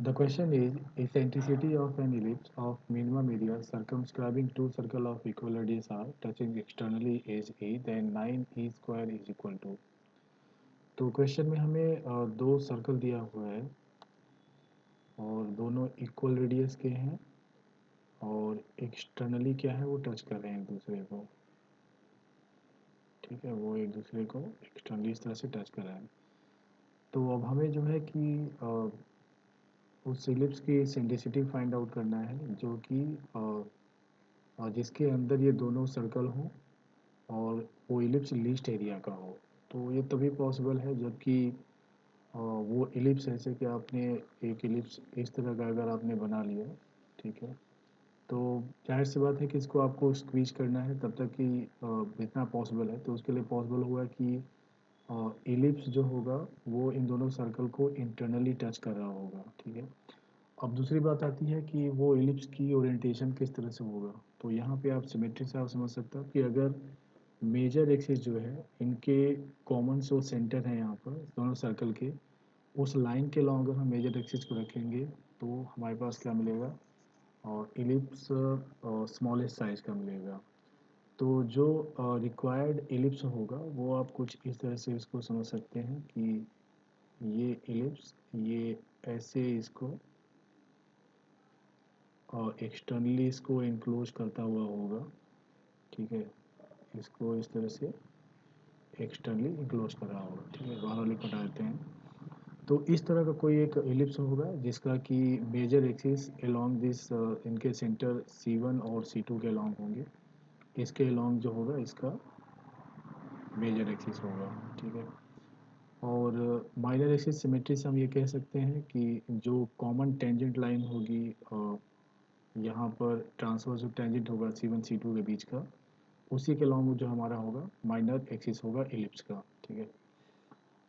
The question is eccentricity of an ellipse of minimum area circumscribing two circles of equal radius r touching externally is a, then 9 e square is equal to। तो question में हमें दो circle दिया हुआ है और दोनों equal radius के हैं और एक्सटर्नली क्या है, वो टच कर रहे हैं एक दूसरे को। ठीक है, वो एक दूसरे को एक्सटर्नली इस तरह से टच कर रहे हैं। तो अब हमें जो है कि उस इलिप्स की सेंट्रिसिटी फाइंड आउट करना है जो कि जिसके अंदर ये दोनों सर्कल हों और वो इलिप्स लीस्ट एरिया का हो। तो ये तभी पॉसिबल है जबकि वो इलिप्स ऐसे कि आपने एक इलिप्स इस तरह का अगर आपने बना लिया, ठीक है, तो जाहिर सी बात है कि इसको आपको स्क्वीज करना है तब तक कि जितना पॉसिबल है। तो उसके लिए पॉसिबल हुआ कि इलिप्स जो होगा वो इन दोनों सर्कल को इंटरनली टच कर रहा होगा। ठीक है, अब दूसरी बात आती है कि वो इलिप्स की ओरिएंटेशन किस तरह से होगा। तो यहाँ पे आप सिमेट्री से आप समझ सकते हो कि अगर मेजर एक्सिस जो है इनके कॉमन जो सेंटर है यहाँ पर दोनों सर्कल के, उस लाइन के लॉन्ग अगर हम मेजर एक्सिस को रखेंगे तो हमारे पास क्या मिलेगा, और इलिप्स स्मॉलेस्ट साइज का मिलेगा। तो जो रिक्वायर्ड इलिप्स होगा वो आप कुछ इस तरह से इसको समझ सकते हैं कि ये इलिप्स ये ऐसे इसको और एक्सटर्नली इसको इनक्लोज करता हुआ होगा। ठीक है, इसको इस तरह से एक्सटर्नली इनक्लोज कर रहा होगा। ठीक है, बाहर लिख हटा देते हैं। तो इस तरह का कोई एक इलिप्स होगा जिसका कि मेजर एक्सिस अलोंग दिस इनके सेंटर C1 और C2 के अलोंग होंगे। इसके अलोंग जो होगा इसका मेजर एक्सिस होगा। ठीक है, और माइनर एक्सिस सिमेट्री से हम ये कह सकते हैं कि जो कॉमन टेंजेंट लाइन होगी यहाँ पर ट्रांसवर्स जो टेंजेंट होगा C1 C2 के बीच का, उसी के अलॉन्ग जो हमारा होगा माइनर एक्सिस होगा इलिप्स का। ठीक है,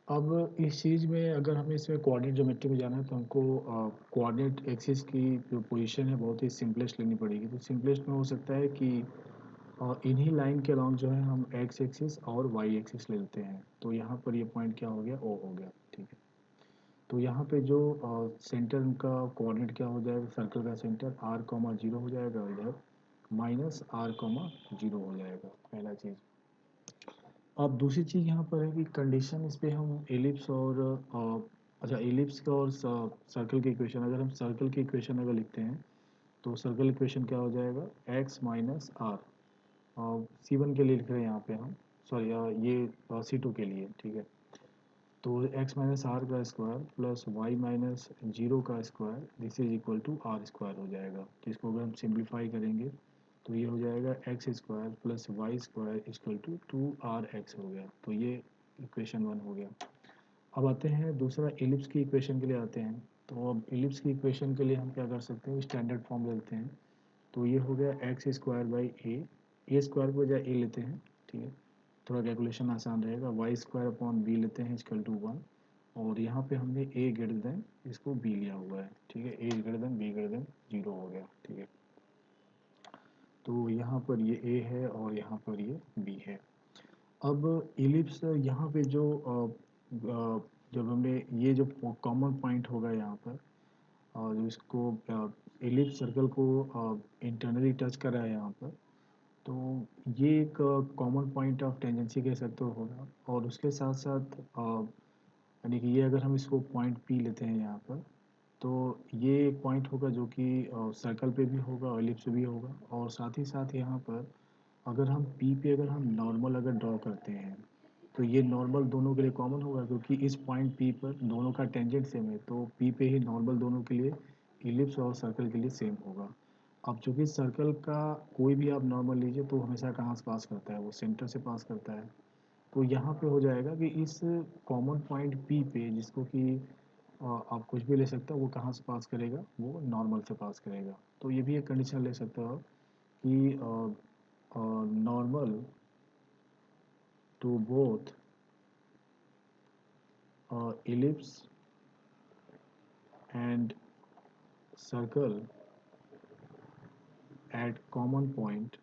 अब इस चीज़ में अगर हमें इसमें कोऑर्डिनेट ज्योमेट्री में जाना है तो हमको कोऑर्डिनेट एक्सिस की जो पोजीशन है बहुत ही सिंपलेस्ट लेनी पड़ेगी। तो सिंपलेस्ट में हो सकता है कि इन्हीं लाइन के अलॉन्ग जो है हम एक्स एक्सिस और वाई एक्सिस ले लेते हैं। तो यहाँ पर ये पॉइंट क्या हो गया, ओ हो गया। ठीक है, तो यहाँ पे जो सेंटर का कोऑर्डिनेट क्या हो जाएगा, सर्कल का सेंटर आर कॉमा जीरो हो जाएगा, इधर माइनस आर कॉमा जीरो हो जाएगा, पहला चीज़। अब दूसरी चीज़ यहाँ पर है कि कंडीशन इस पे हम एलिप्स और अच्छा एलिप्स का और सर्कल की इक्वेशन, अगर हम सर्कल की इक्वेशन अगर लिखते हैं तो सर्कल इक्वेशन क्या हो जाएगा, एक्स माइनस आर, C1 के लिए लिख रहे हैं यहाँ पे हम, सॉरी ये C2 के लिए। ठीक है, तो एक्स माइनस आर का square plus Y minus zero का square this is equal to R square हो जाएगा। तो इसको अगर हम सिंप्लीफाई करेंगे तो ये हो जाएगा X square plus Y square equal to 2rx हो गया। तो ये इक्वेशन वन हो गया। अब आते हैं दूसरा एलिप्स की इक्वेशन के लिए आते हैं। तो अब एलिप्स की इक्वेशन के लिए हम क्या कर सकते हैं, स्टैंडर्ड फॉर्म ले लेते हैं। तो ये हो गया x square by A square की बजाय ए लेते हैं। ठीक है, थोड़ा कैलकुलेशन आसान रहेगा। वाई स्क्वायर अपॉन बी लेते हैं इक्वल टू वन, और यहाँ पे हमने ए ग्रेटर देन इसको बी लिया हुआ है। ठीक है, A greater than B greater than zero हो गया। ठीक है, तो यहाँ पर ये ए है और यहाँ पर ये बी है। अब इलिप्स यहाँ पे जो जब हमने ये जो कॉमन पॉइंट होगा यहाँ पर और इसको इलिप्स सर्कल को इंटरनली टच करा है यहाँ पर, तो ये एक कॉमन पॉइंट ऑफ टेंजेंसी कह सकते हो होगा। और उसके साथ साथ यानी कि ये अगर हम इसको पॉइंट पी लेते हैं यहाँ पर, तो ये एक पॉइंट होगा जो कि सर्कल पे भी होगा और एलिप्स पे भी होगा। और साथ ही साथ यहाँ पर अगर हम पी पे अगर हम नॉर्मल अगर ड्रॉ करते हैं तो ये नॉर्मल दोनों के लिए कॉमन होगा, क्योंकि इस पॉइंट पी पर दोनों का टेंजेंट सेम है। तो पी पे ही नॉर्मल दोनों के लिए इलिप्स और सर्कल के लिए सेम होगा। अब चूंकि सर्कल का कोई भी आप नॉर्मल लीजिए तो हमेशा कहाँ से पास करता है, वो सेंटर से पास करता है। तो यहाँ पे हो जाएगा कि इस कॉमन पॉइंट पी पे जिसको कि आप कुछ भी ले सकते हो, वो कहाँ से पास करेगा, वो नॉर्मल से पास करेगा। तो ये भी एक कंडीशन ले सकते हो आप कि normal to both ellipse and circle at common point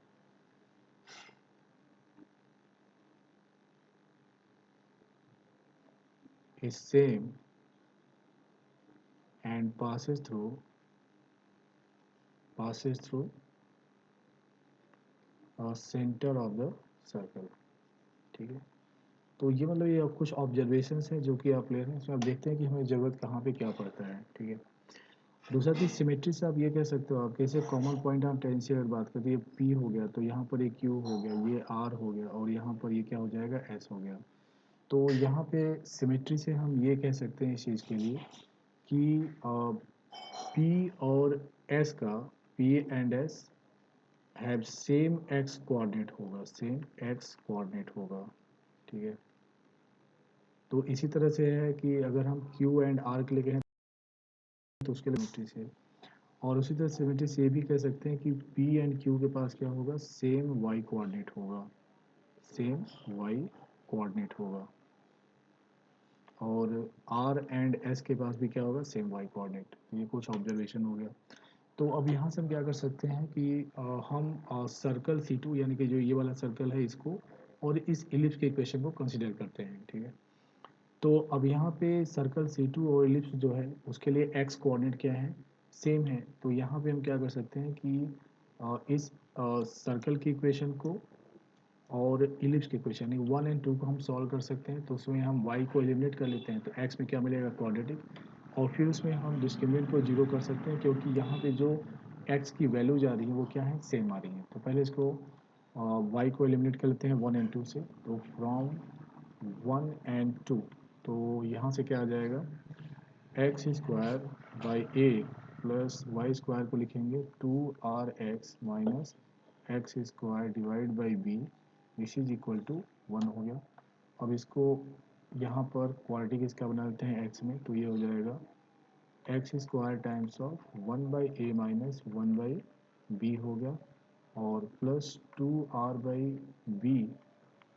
is same and passes through center of the circle. ठीक है, तो ये मतलब ये कुछ ऑब्जर्वेशंस हैं जो कि आप ले रहे हैं, इसमें आप देखते हैं कि हमें ज़रूरत कहाँ पे क्या पड़ता है। ठीक है, दूसरा चीज़ सिमेट्री से आप ये कह सकते हो, आप कैसे कॉमन पॉइंट हम टेंस की अगर बात करते हैं, ये पी हो गया तो यहाँ पर एक क्यू हो गया, ये आर हो गया और यहाँ पर ये क्या हो जाएगा, एस हो गया। तो यहाँ पे सिमेट्री से हम ये कह सकते हैं इस चीज़ के लिए कि पी और एस का, P and S have same x coordinate होगा, सेम एक्स कोऑर्डिनेट होगा। ठीक है, तो इसी तरह से है कि अगर हम क्यू एंड आर के लिए कहें तो उसके लिए सिमेट्री से, और उसी तरह सिमेट्री से ये भी कह सकते हैं कि पी एंड क्यू के पास क्या होगा, सेम वाई कोऑर्डिनेट होगा, सेम वाई कोऑर्डिनेट होगा, और आर एंड एस के पास भी क्या होगा, सेम वाई कोऑर्डिनेट। ये कुछ ऑब्जर्वेशन हो गया। तो अब यहाँ से हम क्या कर सकते हैं कि हम सर्कल C2 यानी कि जो ये वाला सर्कल है इसको और इस इलिप्स के इक्वेशन को कंसिडर करते हैं। ठीक है, तो अब यहाँ पे सर्कल C2 और इलिप्स जो है उसके लिए एक्स कोऑर्डिनेट क्या है, सेम है। तो यहाँ पे हम क्या कर सकते हैं कि इस सर्कल की इक्वेशन को और इलिप्स के इक्वेशन 1 एंड 2 को हम सॉल्व कर सकते हैं। तो उसमें हम y को एलिमिनेट कर लेते हैं, तो x में क्या मिलेगा, क्वाड्रेटिक, और फिर उसमें हम डिस्क्रिमिनेंट को जीरो कर सकते हैं क्योंकि यहाँ पे जो x की वैल्यू जा रही है वो क्या है, सेम आ रही है। तो पहले इसको y को एलिमिनेट कर लेते हैं 1 एंड 2 से, तो फ्रॉम 1 एंड 2, तो यहाँ से क्या आ जाएगा, X square by A plus Y square को लिखेंगे 2rx minus X square divide by B, this is equal to 1 हो गया। अब इसको यहाँ पर क्वाड्रेटिक इसका बना लेते हैं x में, तो ये हो जाएगा X square times of 1 by A minus 1 by B हो गया, और plus 2r by B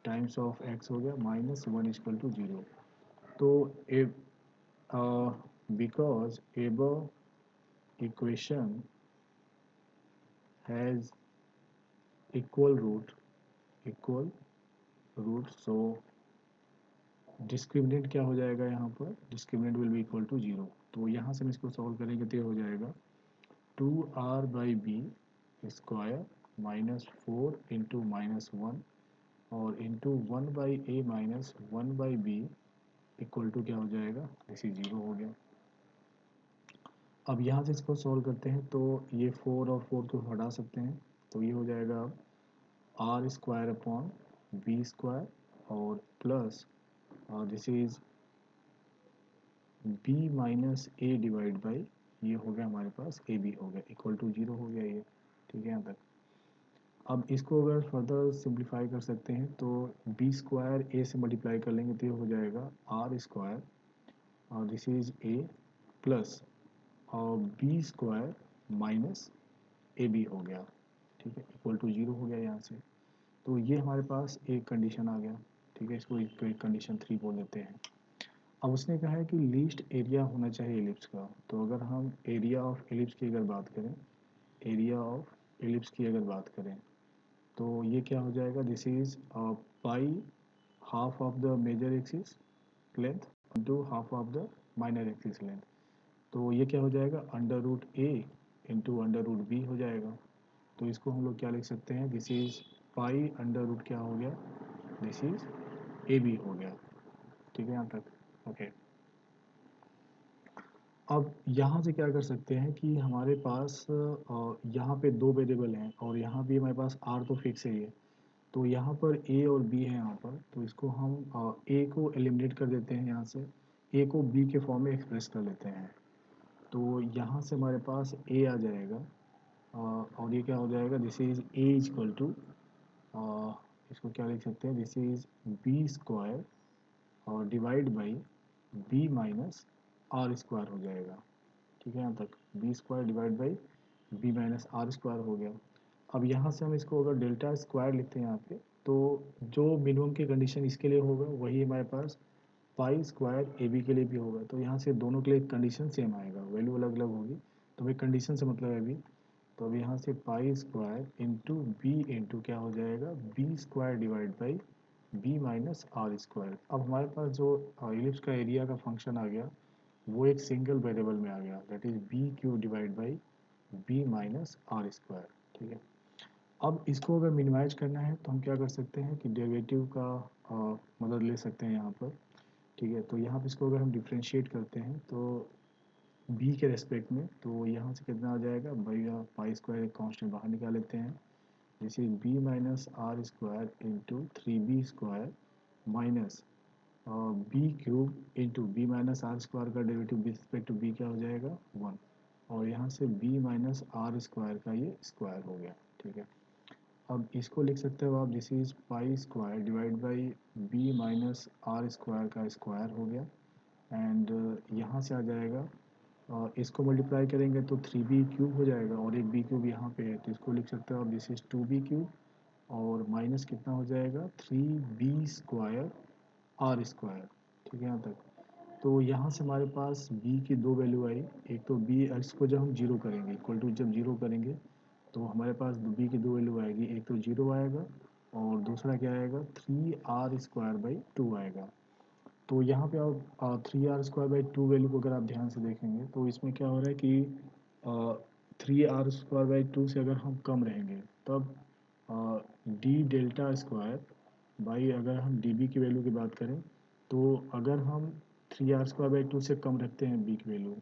times of x हो गया माइनस 1 इक्वल टू 0। तो ए because above equation has equal root, so discriminant क्या हो जाएगा, यहाँ पर discriminant will be equal to 0। तो यहाँ से हम इसको सॉल्व करेंगे तो ये हो जाएगा 2r by B square minus 4 into minus 1 और into 1 by A minus 1 by B equal to क्या हो जाएगा, इसी 0 हो गया। अब यहाँ से इसको सॉल्व करते हैं तो ये 4 और 4 को हटा सकते हैं, तो ये हो जाएगा अब R square upon B square और plus this is B minus A divide by, ये हो गया हमारे पास ए बी हो गया, इक्वल टू 0 हो गया ये। ठीक है, यहाँ तक। अब इसको अगर फर्दर सिंप्लीफाई कर सकते हैं तो बी स्क्वायर ए से मल्टीप्लाई कर लेंगे तो ये हो जाएगा आर स्क्वायर और दिस इज ए प्लस और B square minus A B हो गया। ठीक है, इक्वल टू 0 हो गया यहाँ से। तो ये हमारे पास एक कंडीशन आ गया। ठीक है, इसको एक कंडीशन 3 बोल देते हैं। अब उसने कहा है कि लीस्ट एरिया होना चाहिए एलिप्स का, तो अगर हम एरिया ऑफ एलिप्स की अगर बात करें, एरिया ऑफ एलिप्स की अगर बात करें तो ये क्या हो जाएगा, this is pi half of the major axis length into half of the minor axis length. तो ये क्या हो जाएगा, under root a into under root b हो जाएगा। तो इसको हम लोग क्या लिख सकते हैं, this is pi under root क्या हो गया, दिस इज ए बी हो गया। ठीक है, यहाँ तक ओके। अब यहाँ से क्या कर सकते हैं कि हमारे पास यहाँ पे दो वेरिएबल हैं और यहाँ भी हमारे पास आर तो फिक्स है ये, तो यहाँ पर ए और बी है यहाँ पर, तो इसको हम ए को एलिमिनेट कर देते हैं, यहाँ से ए को बी के फॉर्म में एक्सप्रेस कर लेते हैं। तो यहाँ से हमारे पास ए आ जाएगा और ये क्या हो जाएगा, this is a equal to, इसको क्या लिख सकते हैं, दिस इज बी स्क्वायर और divide by b minus are square हो जाएगा। ठीक है, यहाँ तक b square divide by b minus are square हो गया। अब यहाँ से हम इसको अगर डेल्टा स्क्वायर लिखते हैं यहाँ पे, तो जो मिनिमम की कंडीशन इसके लिए होगा वही हमारे पास पाई स्क्वायर ए बी के लिए भी होगा। तो यहाँ से दोनों के लिए कंडीशन सेम आएगा, वैल्यू अलग अलग होगी, तो भाई कंडीशन से मतलब है अभी। तो अब यहाँ से pi square into b into क्या हो जाएगा, b square divide by b minus are square. अब हमारे पास जो इलिप्स का एरिया का फंक्शन आ गया वो एक सिंगल वेरिएबल में आ गया, that is b cube divide by b minus are square. ठीक है, अब इसको अगर मिनिमाइज करना है तो हम क्या कर सकते हैं कि डेरिवेटिव का मदद ले सकते हैं यहाँ पर। ठीक है, तो यहाँ पर इसको अगर हम डिफ्रेंशिएट करते हैं तो बी के रेस्पेक्ट में, तो यहाँ से कितना आ जाएगा, भैया पाई स्क्वायर एक कांस्टेंट बाहर निकाल लेते हैं, this is B minus are square into 3b square minus B cube into B minus are square का derivative with respect to B क्या हो जाएगा 1, और यहाँ से बी माइनस आर स्क्वायर का ये स्क्वायर हो गया। ठीक है, अब इसको लिख सकते हो आप, this is pi square divide by b minus are square का स्क्वायर हो गया, एंड यहाँ से आ जाएगा, इसको मल्टीप्लाई करेंगे तो 3b क्यूब हो जाएगा, और एक बी क्यूब यहाँ पे है तो इसको लिख सकते हो आप, दिस इज 2b क्यूब, और माइनस कितना हो जाएगा 3b स्क्वायर आर स्क्वायर। ठीक है यहाँ तक, तो यहाँ से हमारे पास b की दो वैल्यू आई, एक तो b, इसको जब हम जीरो करेंगे, इक्वल टू जब जीरो करेंगे तो हमारे पास b की दो वैल्यू आएगी, एक तो जीरो आएगा और दूसरा क्या आएगा 3r स्क्वायर बाई 2 आएगा। तो यहाँ पे आप 3r स्क्वायर बाई 2 वैल्यू को अगर आप ध्यान से देखेंगे तो इसमें क्या हो रहा है कि 3r स्क्वायर बाई 2 से अगर हम कम रहेंगे तब डी डेल्टा स्क्वायर बाई, अगर हम डी बी की वैल्यू की बात करें तो अगर हम 3r स्क्वायर बाई 2 से कम रखते हैं बी की वैल्यू,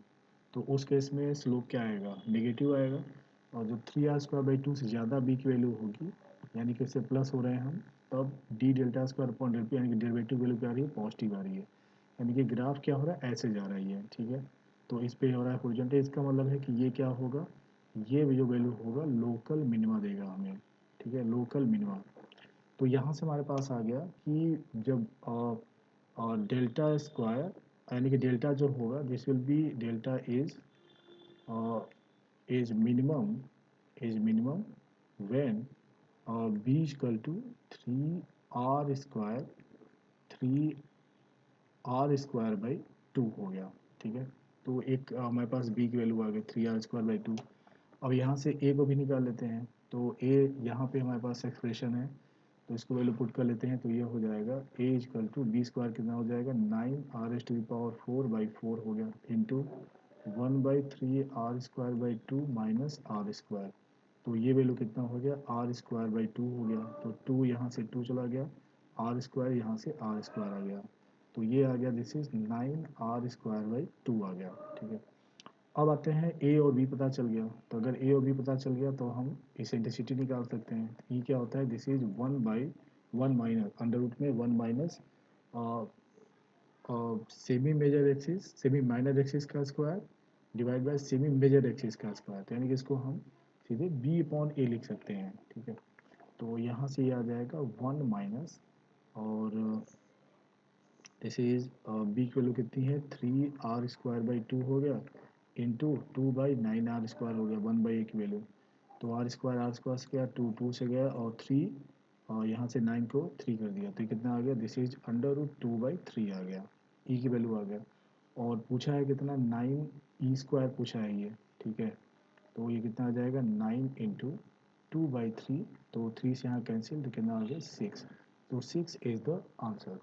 तो उस केस में स्लोप क्या आएगा, नेगेटिव आएगा, और जब 3r स्क्वायर बाई 2 से ज़्यादा बी की वैल्यू होगी, यानी कि इससे प्लस हो रहे हैं हम, तब D delta square upon delta, यानी कि डेरिवेटिव वैल्यू क्या आ रही है, पॉजिटिव आ रही है, यानी कि ग्राफ क्या हो रहा है, ऐसे जा रही है। ठीक है, तो इस पे हो रहा है हॉरिजॉन्टल, इसका मतलब है कि ये क्या होगा, ये जो वैल्यू होगा लोकल मिनिमा देगा हमें। ठीक है, लोकल मिनिमा। तो यहाँ से हमारे पास आ गया कि जब डेल्टा स्क्वायर, यानी कि डेल्टा जो होगा, this will be delta is minimum, is minimum when b equal to 3r square, 3r square by 2 हो गया। ठीक है, तो एक हमारे पास बी की वैल्यू आ गई 3r स्क्वायर बाई 2। अब यहाँ से ए को भी निकाल लेते हैं, तो ए यहाँ पे हमारे पास एक्सप्रेशन है, तो इसको वैल्यू पुट कर लेते हैं, तो ये हो जाएगा a equal to b square कितना हो जाएगा 9r⁴/4 हो गया, into 1/3r² by 2 minus are square, तो ये वैल्यू कितना हो गया r² बाई 2 हो गया, तो 2 यहाँ से 2 चला गया, आर स्क्वायर यहाँ से आर स्क्वायर आ गया, तो ये आ गया, दिस इज 9r² बाई 2 आ गया। ठीक है, अब आते हैं ए और बी पता चल गया, तो अगर ए और बी पता चल गया तो हम इसेंट्रिसिटी निकाल सकते हैं। ई क्या होता है, this is 1/1 minus under root में 1 minus semi major axis, semi minor axis का square divide by semi major axis का स्क्वायर, तो यानी कि इसको हम सीधे बी अपॉन ए लिख सकते हैं। ठीक है, तो यहाँ से ये आ जाएगा 1 माइनस, और दिस इज बी की वैल्यू कितनी है 3r² बाई 2 हो गया, इंटू 2/9r² हो गया, 1/a की वैल्यू, तो r² से गया, 2 से गया, और 3 यहाँ से 9 को 3 कर दिया, तो ये कितना आ गया, दिस इज अंडर रूट 2/3 आ गया, ई की वैल्यू आ गया, और पूछा है कितना 9e² पूछा है ये। ठीक है, तो ये कितना आ जाएगा 9 इंटू 2/3, तो 3 से यहाँ कैंसिल, तो कितना आ गया 6, तो 6 इज द आंसर।